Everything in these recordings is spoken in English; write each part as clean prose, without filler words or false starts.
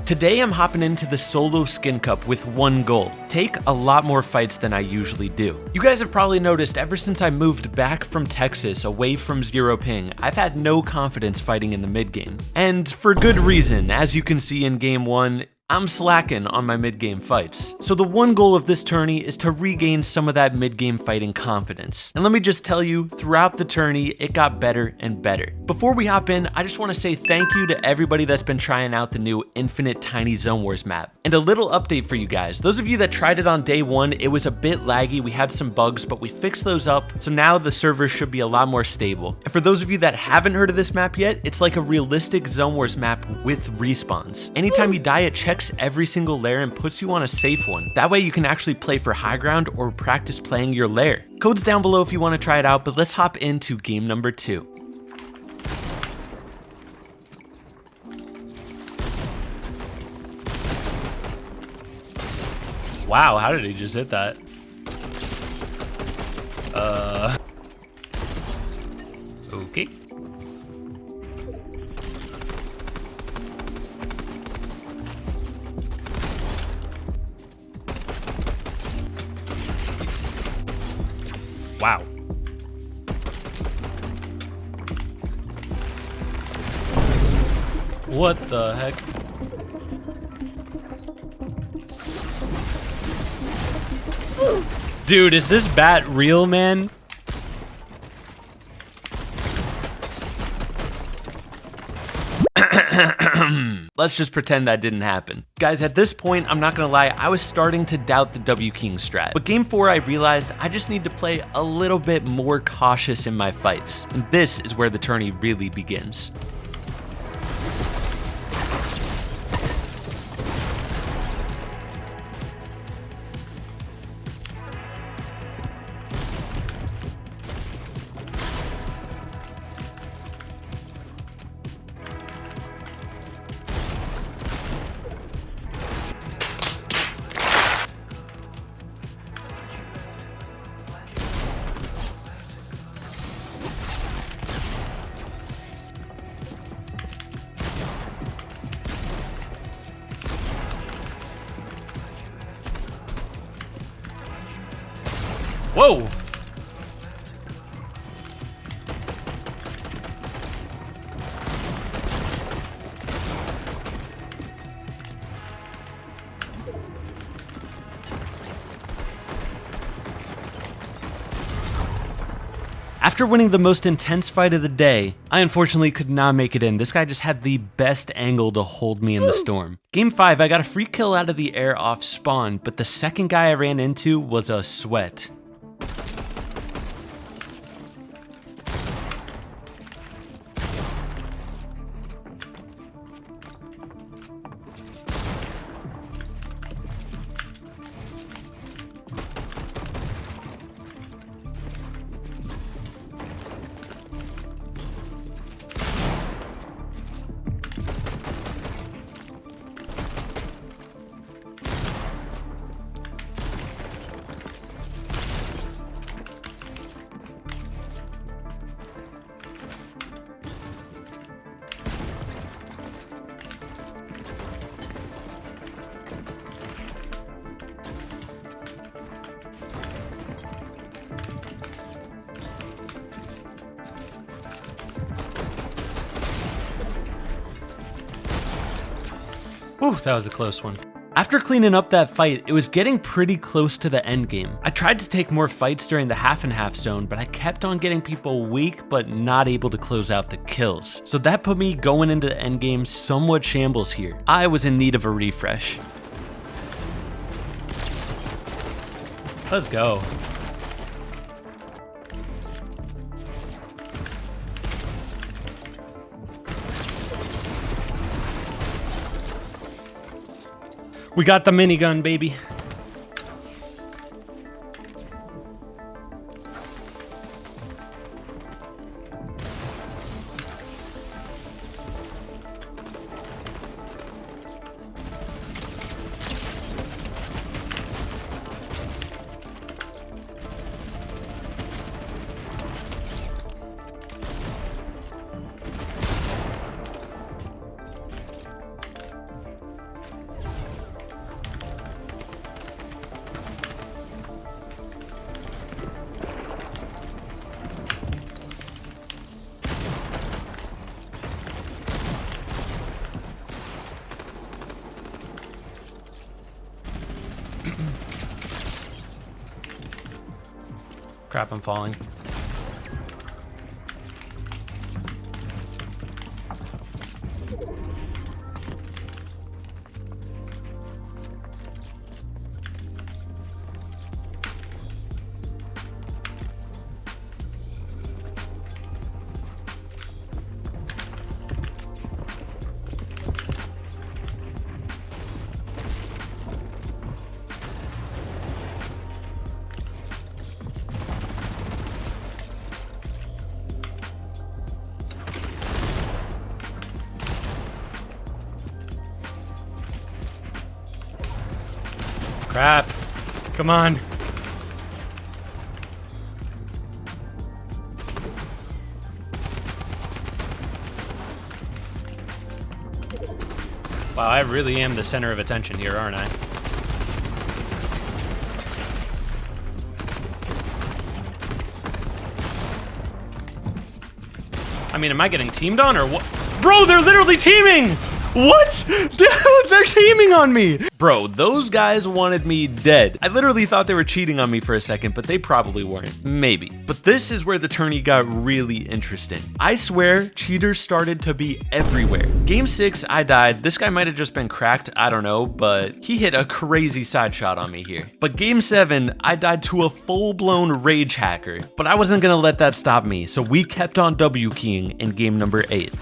Today I'm hopping into the solo skin cup with one goal: take a lot more fights than I usually do. You guys have probably noticed ever since I moved back from Texas away from zero ping, I've had no confidence fighting in the mid game. And for good reason, as you can see in game 1, I'm slacking on my mid-game fights. So the one goal of this tourney is to regain some of that mid-game fighting confidence. And let me just tell you, throughout the tourney, it got better and better. Before we hop in, I just want to say thank you to everybody that's been trying out the new Infinite Tiny Zone Wars map. And a little update for you guys. Those of you that tried it on day 1, it was a bit laggy, we had some bugs, but we fixed those up, so now the server should be a lot more stable. And for those of you that haven't heard of this map yet, it's like a realistic Zone Wars map with respawns. Anytime you die, it checks every single lair and puts you on a safe one. That way you can actually play for high ground or practice playing your lair. Code's down below if you want to try it out, but let's hop into game number 2. Wow, how did he just hit that? Okay. Wow. What the heck? Dude, is this bat real, man? Let's just pretend that didn't happen. Guys, at this point, I'm not gonna lie, I was starting to doubt the W King strat. But game 4, I realized I just need to play a little bit more cautious in my fights. And this is where the tourney really begins. Whoa! After winning the most intense fight of the day, I unfortunately could not make it in. This guy just had the best angle to hold me in the storm. Game 5, I got a free kill out of the air off spawn, but the second guy I ran into was a sweat. Whew, that was a close one. After cleaning up that fight, it was getting pretty close to the end game. I tried to take more fights during the half and half zone, but I kept on getting people weak but not able to close out the kills. So that put me going into the end game somewhat shambles here. I was in need of a refresh. Let's go. We got the minigun, baby. Crap, I'm falling. Crap. Come on. Wow, I really am the center of attention here, aren't I? I mean, am I getting teamed on or what? Bro, they're literally teaming! What? Dude, they're teaming on me! Bro, those guys wanted me dead. I literally thought they were cheating on me for a second, but they probably weren't. Maybe. But this is where the tourney got really interesting. I swear, cheaters started to be everywhere. Game 6, I died. This guy might have just been cracked, I don't know, but he hit a crazy side shot on me here. But Game 7, I died to a full-blown rage hacker. But I wasn't gonna let that stop me, so we kept on W keying in game number 8.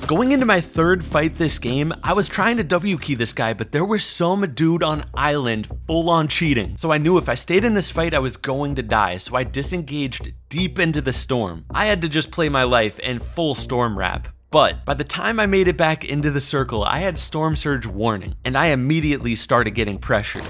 Going into my third fight this game, I was trying to W key this guy, but there was some dude on island full on cheating. So I knew if I stayed in this fight, I was going to die, so I disengaged deep into the storm. I had to just play my life in full storm wrap. But by the time I made it back into the circle, I had storm surge warning, and I immediately started getting pressured.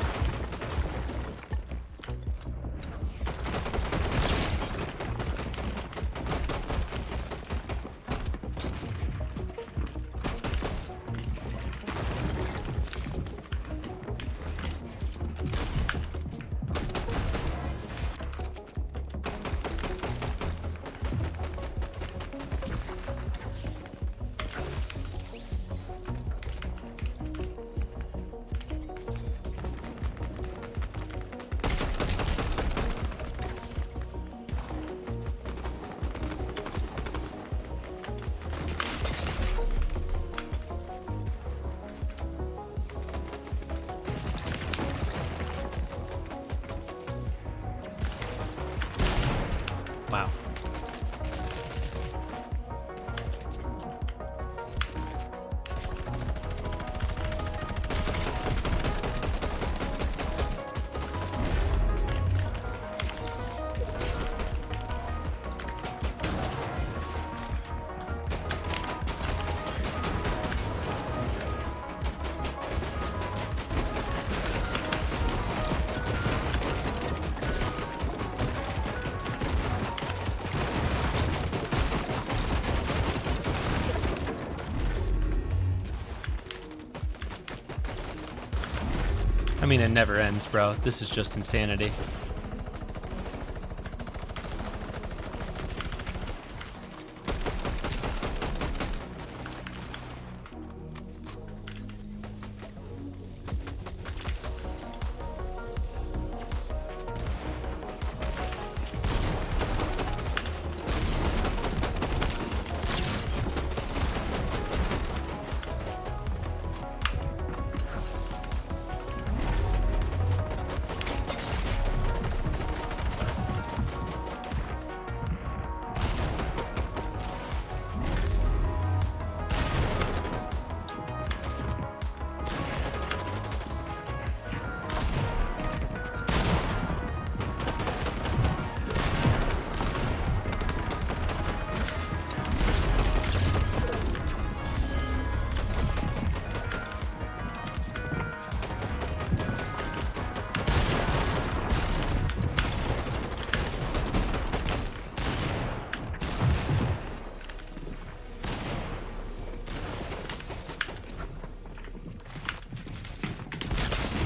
Wow. I mean, it never ends, bro. This is just insanity.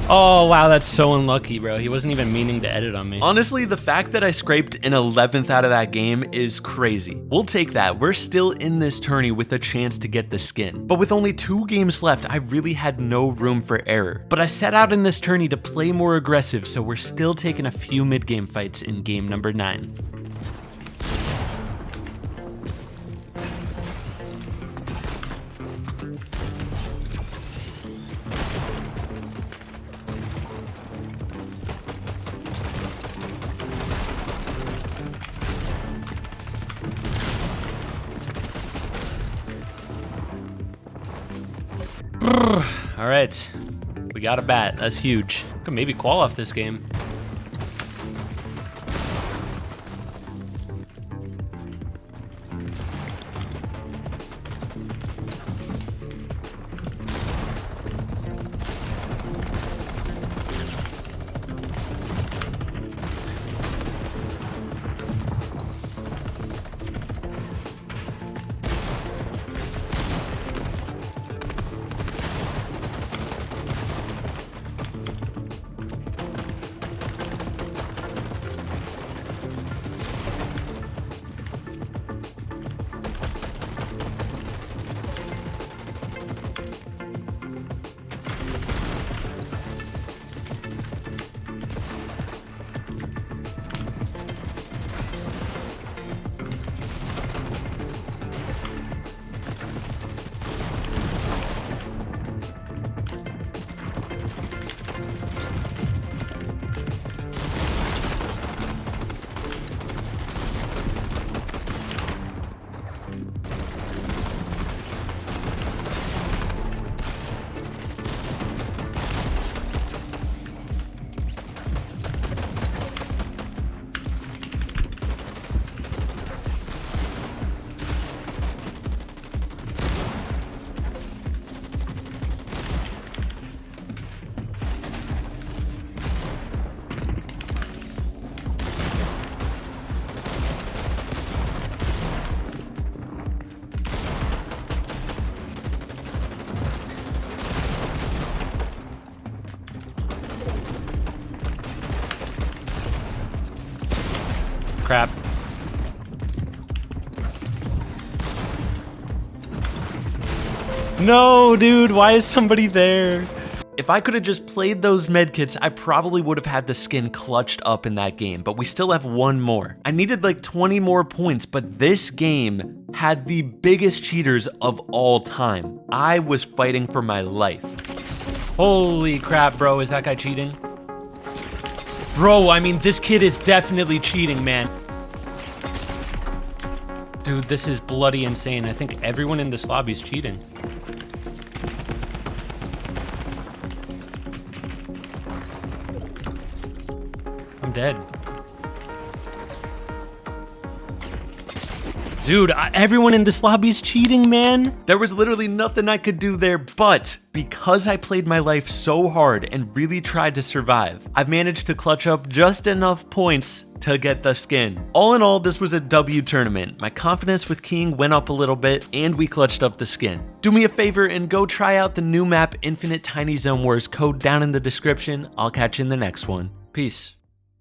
Oh, wow, that's so unlucky, bro. He wasn't even meaning to edit on me. Honestly, the fact that I scraped an 11th out of that game is crazy. We'll take that. We're still in this tourney with a chance to get the skin. But with only 2 games left, I really had no room for error. But I set out in this tourney to play more aggressive, so we're still taking a few mid-game fights in game number 9. All right, we got a bat. That's huge. Could maybe qual off this game. Crap. No, dude, why is somebody there? If I could have just played those medkits, I probably would have had the skin clutched up in that game, but we still have 1 more. I needed like 20 more points, but this game had the biggest cheaters of all time. I was fighting for my life. Holy crap, bro, is that guy cheating? Bro, I mean, this kid is definitely cheating, man. Dude, this is bloody insane. I think everyone in this lobby is cheating. I'm dead. Dude, everyone in this lobby is cheating, man. There was literally nothing I could do there, but because I played my life so hard and really tried to survive, I've managed to clutch up just enough points to get the skin. All in all, this was a W tournament. My confidence with King went up a little bit, and we clutched up the skin. Do me a favor and go try out the new map, Infinite Tiny Zone Wars, code down in the description. I'll catch you in the next one. Peace.